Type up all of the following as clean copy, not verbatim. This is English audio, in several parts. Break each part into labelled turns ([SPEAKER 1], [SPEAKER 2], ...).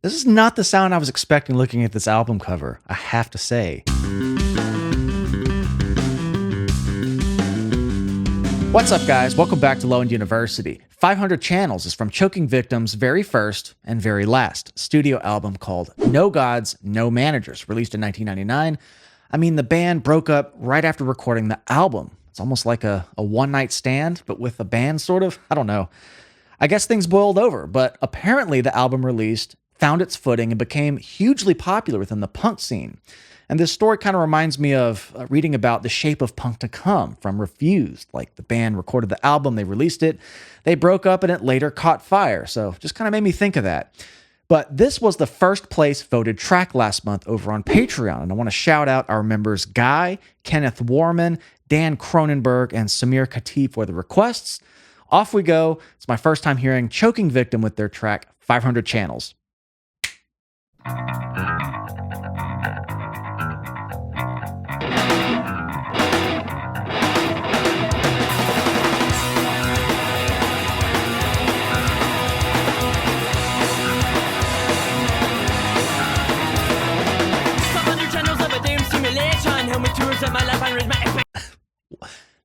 [SPEAKER 1] This is not the sound I was expecting looking at this album cover, I have to say. What's up, guys? Welcome back to Low End University. 500 Channels is from Choking Victim's very first and very last studio album called No Gods, No Managers, released in 1999. I mean, the band broke up right after recording the album. It's almost like a one-night stand, but with a band, sort of. I don't know. I guess things boiled over, but apparently the album released, found its footing, and became hugely popular within the punk scene. And this story kind of reminds me of reading about the shape of punk to come from Refused. Like, the band recorded the album, they released it, they broke up, and it later caught fire. So just kind of made me think of that. But this was the first place voted track last month over on Patreon. And I want to shout out our members Guy, Kenneth Warman, Dan Cronenberg, and Samir Khatib for the requests. Off we go. It's my first time hearing Choking Victim with their track 500 Channels.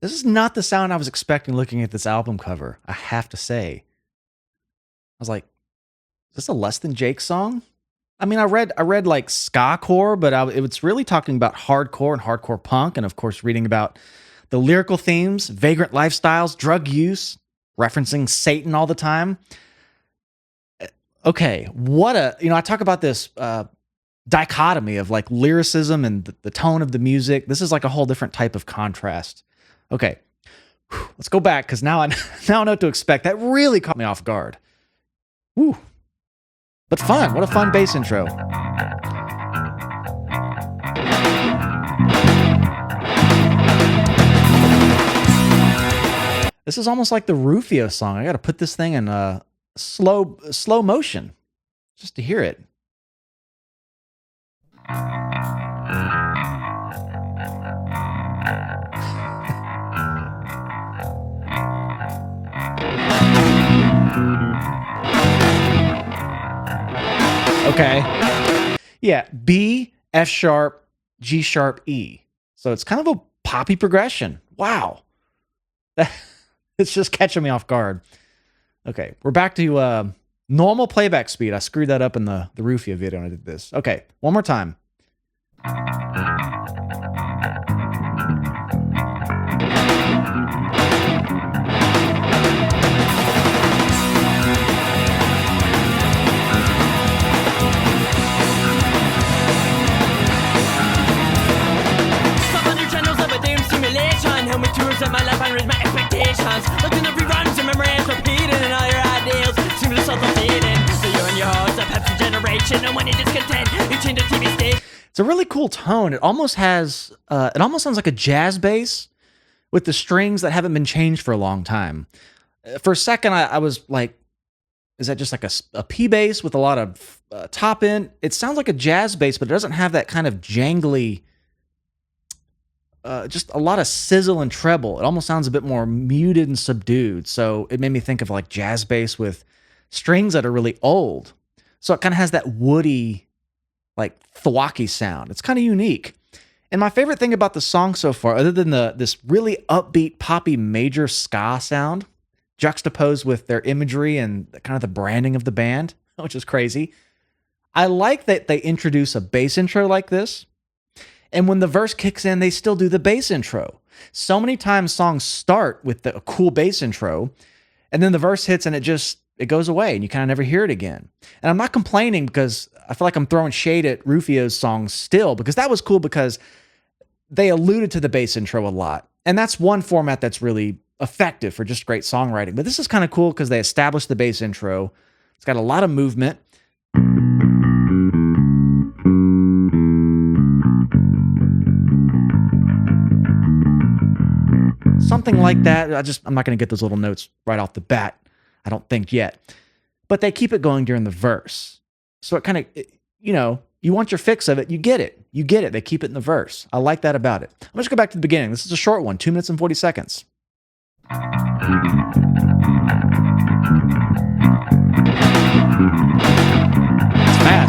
[SPEAKER 1] This is not the sound I was expecting looking at this album cover, I have to say. I was like, is this a Less Than Jake song? I mean, I read like ska-core, but it's really talking about hardcore and hardcore punk, and of course reading about the lyrical themes, vagrant lifestyles, drug use, referencing Satan all the time. Okay, I talk about this dichotomy of like lyricism and the tone of the music. This is like a whole different type of contrast. Okay, let's go back, because now I know what to expect. That really caught me off guard. Woo. But fun. What a fun bass intro. This is almost like the Rufio song. I got to put this thing in slow motion just to hear it. Okay. Yeah, B, F sharp, G sharp, E. So it's kind of a poppy progression. Wow. It's just catching me off guard. Okay, we're back to normal playback speed. I screwed that up in the Rufio video when I did this. Okay, one more time.
[SPEAKER 2] My life, I raise my expectations. Looking at reruns and memories, repeating and all your ideals seem to self-defeating. So you're in your heart, the Pepsi generation, and when you're discontent, you change the TV station.
[SPEAKER 1] It's a really cool tone. It almost sounds like a jazz bass with the strings that haven't been changed for a long time. For a second, I was like, is that just like a P bass with a lot of top end? It sounds like a jazz bass, but it doesn't have that kind of jangly, just a lot of sizzle and treble. It almost sounds a bit more muted and subdued. So it made me think of like jazz bass with strings that are really old. So it kind of has that woody, like thwacky sound. It's kind of unique. And my favorite thing about the song so far, other than this really upbeat, poppy, major ska sound, juxtaposed with their imagery and kind of the branding of the band, which is crazy, I like that they introduce a bass intro like this. And when the verse kicks in, they still do the bass intro. So many times songs start with a cool bass intro, and then the verse hits and it goes away, and you kind of never hear it again. And I'm not complaining, because I feel like I'm throwing shade at Rufio's songs still, because that was cool because they alluded to the bass intro a lot. And that's one format that's really effective for just great songwriting. But this is kind of cool because they established the bass intro. It's got a lot of movement. Something like that. I'm not going to get those little notes right off the bat, I don't think yet. But they keep it going during the verse. So it kind of, you want your fix of it, you get it. You get it. They keep it in the verse. I like that about it. Let's go back to the beginning. This is a short one, 2 minutes and 40 seconds. It's fast.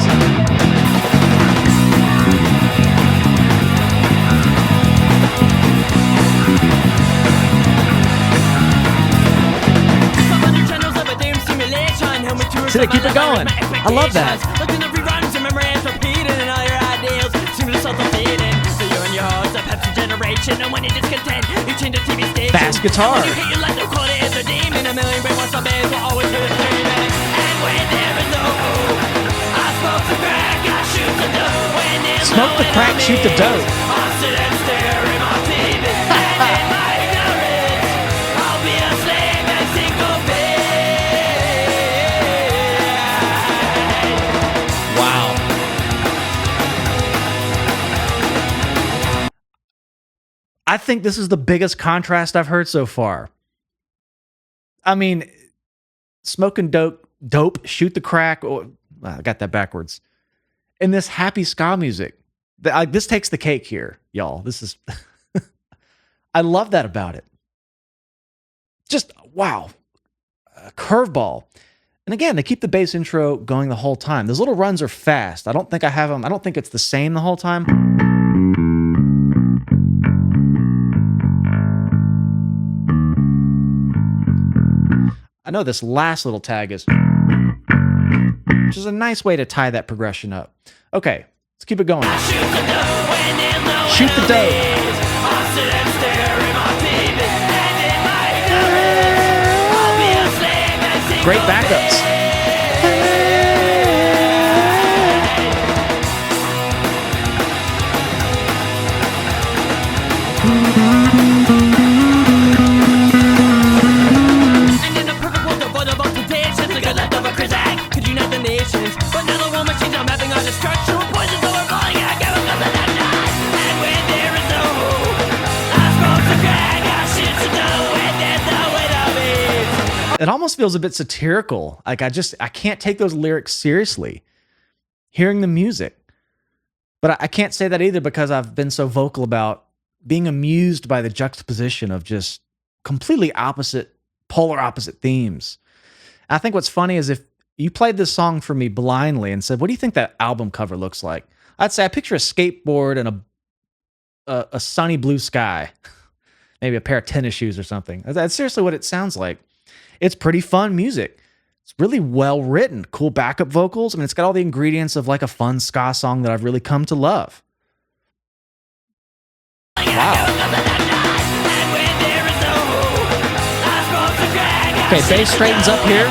[SPEAKER 1] I love that.
[SPEAKER 2] Looking at reruns and memories repeating, and all your ideals seem to self-defeating. So you and your host, a Pepsi generation, and when you're discontent, you change the TV station.
[SPEAKER 1] Fast guitar.
[SPEAKER 2] And when you hate your life, they'll call it a demon. A million brainwashed zombies will always be screaming. And when there is no hope, I smoke the crack, I shoot the dope. When there's
[SPEAKER 1] Smoke the crack, shoot the dope.
[SPEAKER 2] I'll sit and stare at my TV. And in my ignorance, I'll be a slave and syncopate.
[SPEAKER 1] Wow. I think this is the biggest contrast I've heard so far. I mean, smoking dope, shoot the crack. Oh, I got that backwards. And this happy ska music. This takes the cake here, y'all. This is, I love that about it. Just, wow. Curveball. And again, they keep the bass intro going the whole time. Those little runs are fast. I don't think I have them. I don't think it's the same the whole time. I know this last little tag is, which is a nice way to tie that progression up. Okay, let's keep it going. Shoot the dope. Great backups. It almost feels a bit satirical. Like I can't take those lyrics seriously. Hearing the music. But I can't say that either because I've been so vocal about being amused by the juxtaposition of just completely opposite, polar opposite themes. I think what's funny is if you played this song for me blindly and said, what do you think that album cover looks like? I'd say I picture a skateboard and a sunny blue sky. Maybe a pair of tennis shoes or something. That's seriously what it sounds like. It's pretty fun music. It's really well written, cool backup vocals. I mean, it's got all the ingredients of like a fun ska song that I've really come to love. Wow. Okay, bass straightens up here.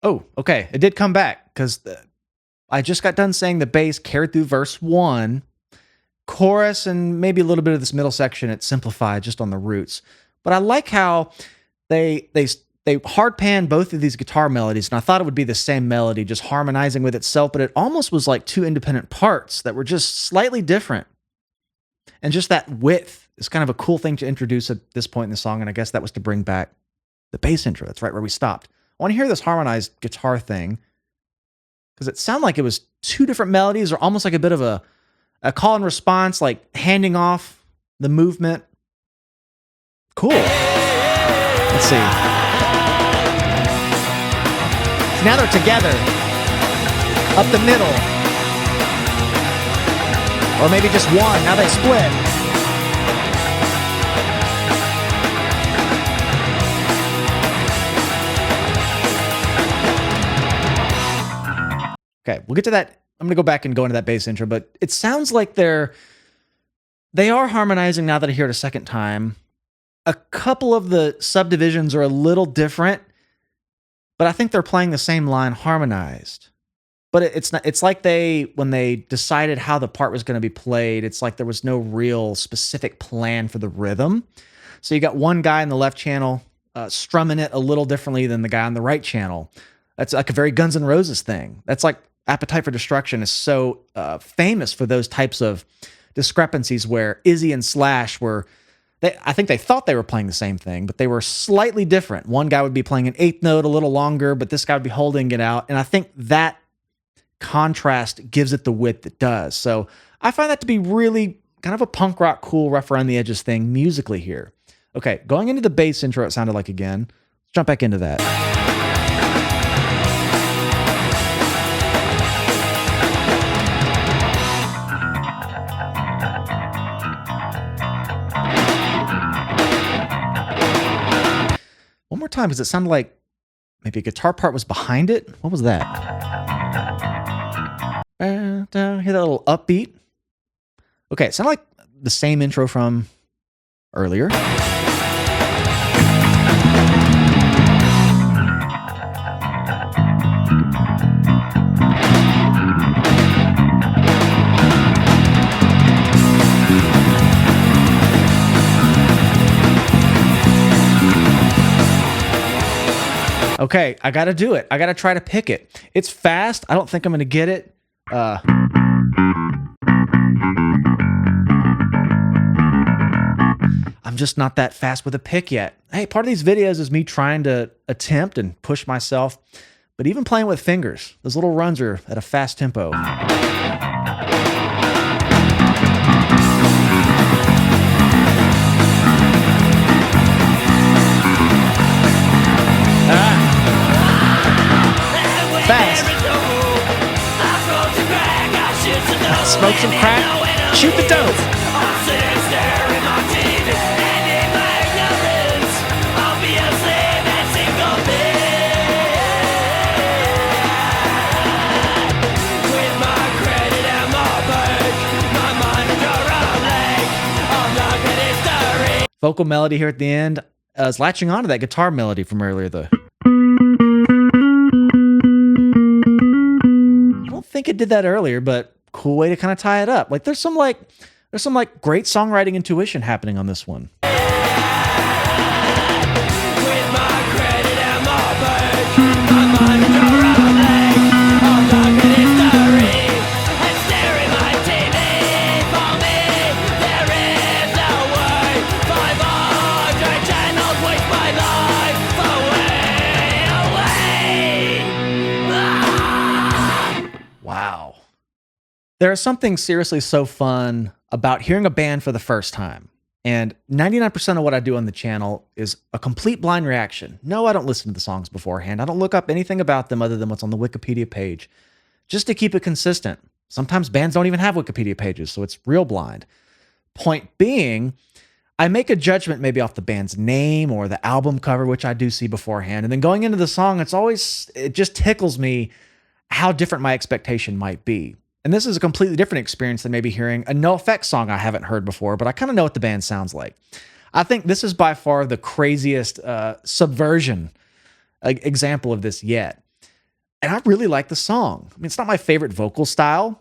[SPEAKER 1] Oh, okay. It did come back because I just got done saying the bass carried through verse 1, chorus, and maybe a little bit of this middle section. It simplified just on the roots. But I like how they hard pan both of these guitar melodies, and I thought it would be the same melody, just harmonizing with itself, but it almost was like two independent parts that were just slightly different. And just that width is kind of a cool thing to introduce at this point in the song, and I guess that was to bring back the bass intro. That's right where we stopped. I want to hear this harmonized guitar thing because it sounded like it was two different melodies or almost like a bit of a call and response, like handing off the movement. Cool. Let's see. So now they're together up the middle. Or maybe just one. Now they split. Okay, we'll get to that. I'm going to go back and go into that bass intro, but it sounds like they are harmonizing now that I hear it a second time. A couple of the subdivisions are a little different, but I think they're playing the same line harmonized. But it's like when they decided how the part was going to be played, it's like there was no real specific plan for the rhythm. So you got one guy in the left channel strumming it a little differently than the guy on the right channel. That's like a very Guns N' Roses thing. That's like Appetite for Destruction is so famous for those types of discrepancies where Izzy and Slash I think they thought they were playing the same thing, but they were slightly different. One guy would be playing an eighth note a little longer, but this guy would be holding it out. And I think that contrast gives it the width it does. So I find that to be really kind of a punk rock, cool, rough around the edges thing musically here. Okay, going into the bass intro, it sounded like again. Let's jump back into that. One more time, because it sounded like maybe a guitar part was behind it. What was that? Hear that little upbeat? Okay, it sounded like the same intro from earlier. Okay, I gotta do it. I gotta try to pick it. It's fast. I don't think I'm gonna get it. I'm just not that fast with a pick yet. Hey, part of these videos is me trying to attempt and push myself, but even playing with fingers, those little runs are at a fast tempo. Fast. Smoke some crack, shoot the dope. Vocal melody here at the end. I was latching onto that guitar melody from earlier, though. I don't think it did that earlier, but cool way to kind of tie it up. Like there's some great songwriting intuition happening on this one. Wow. There is something seriously so fun about hearing a band for the first time. And 99% of what I do on the channel is a complete blind reaction. No, I don't listen to the songs beforehand. I don't look up anything about them other than what's on the Wikipedia page, just to keep it consistent. Sometimes bands don't even have Wikipedia pages, so it's real blind. Point being, I make a judgment maybe off the band's name or the album cover, which I do see beforehand. And then going into the song, it just tickles me how different my expectation might be. And this is a completely different experience than maybe hearing a NoFX song I haven't heard before, but I kind of know what the band sounds like. I think this is by far the craziest subversion example of this yet. And I really like the song. I mean, it's not my favorite vocal style,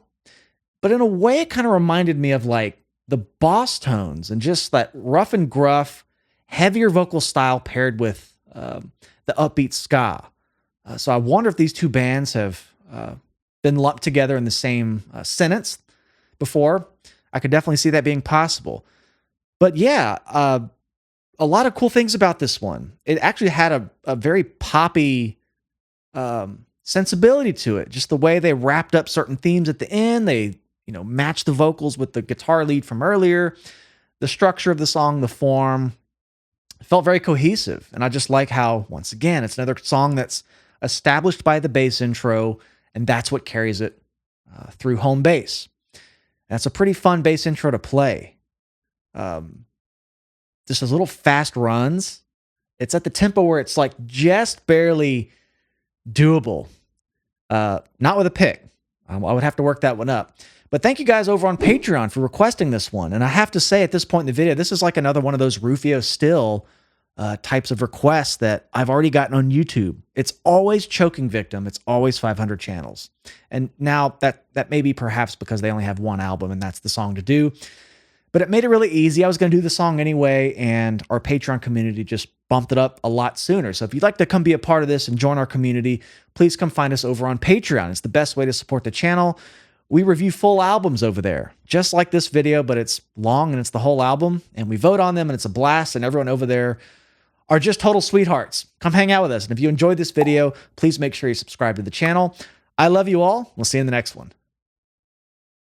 [SPEAKER 1] but in a way it kind of reminded me of like the Boss tones and just that rough and gruff, heavier vocal style paired with the upbeat ska. So I wonder if these two bands have been lumped together in the same sentence before. I could definitely see that being possible. But yeah, a lot of cool things about this one. It actually had a very poppy sensibility to it. Just the way they wrapped up certain themes at the end. They, matched the vocals with the guitar lead from earlier. The structure of the song, the form, felt very cohesive. And I just like how, once again, it's another song that's established by the bass intro, and that's what carries it through home base. That's a pretty fun bass intro to play. Just those little fast runs. It's at the tempo where it's like just barely doable. Not with a pick. I would have to work that one up. But thank you guys over on Patreon for requesting this one. And I have to say at this point in the video, this is like another one of those Rufio Still types of requests that I've already gotten on YouTube. It's always Choking Victim. It's always 500 channels. And now that may be perhaps because they only have one album and that's the song to do. But it made it really easy. I was going to do the song anyway, and our Patreon community just bumped it up a lot sooner. So if you'd like to come be a part of this and join our community, please come find us over on Patreon. It's the best way to support the channel. We review full albums over there, just like this video, but it's long and it's the whole album. And we vote on them and it's a blast, and everyone over there are just total sweethearts. Come hang out with us. And if you enjoyed this video, please make sure you subscribe to the channel. I love you all. We'll see you in the next one.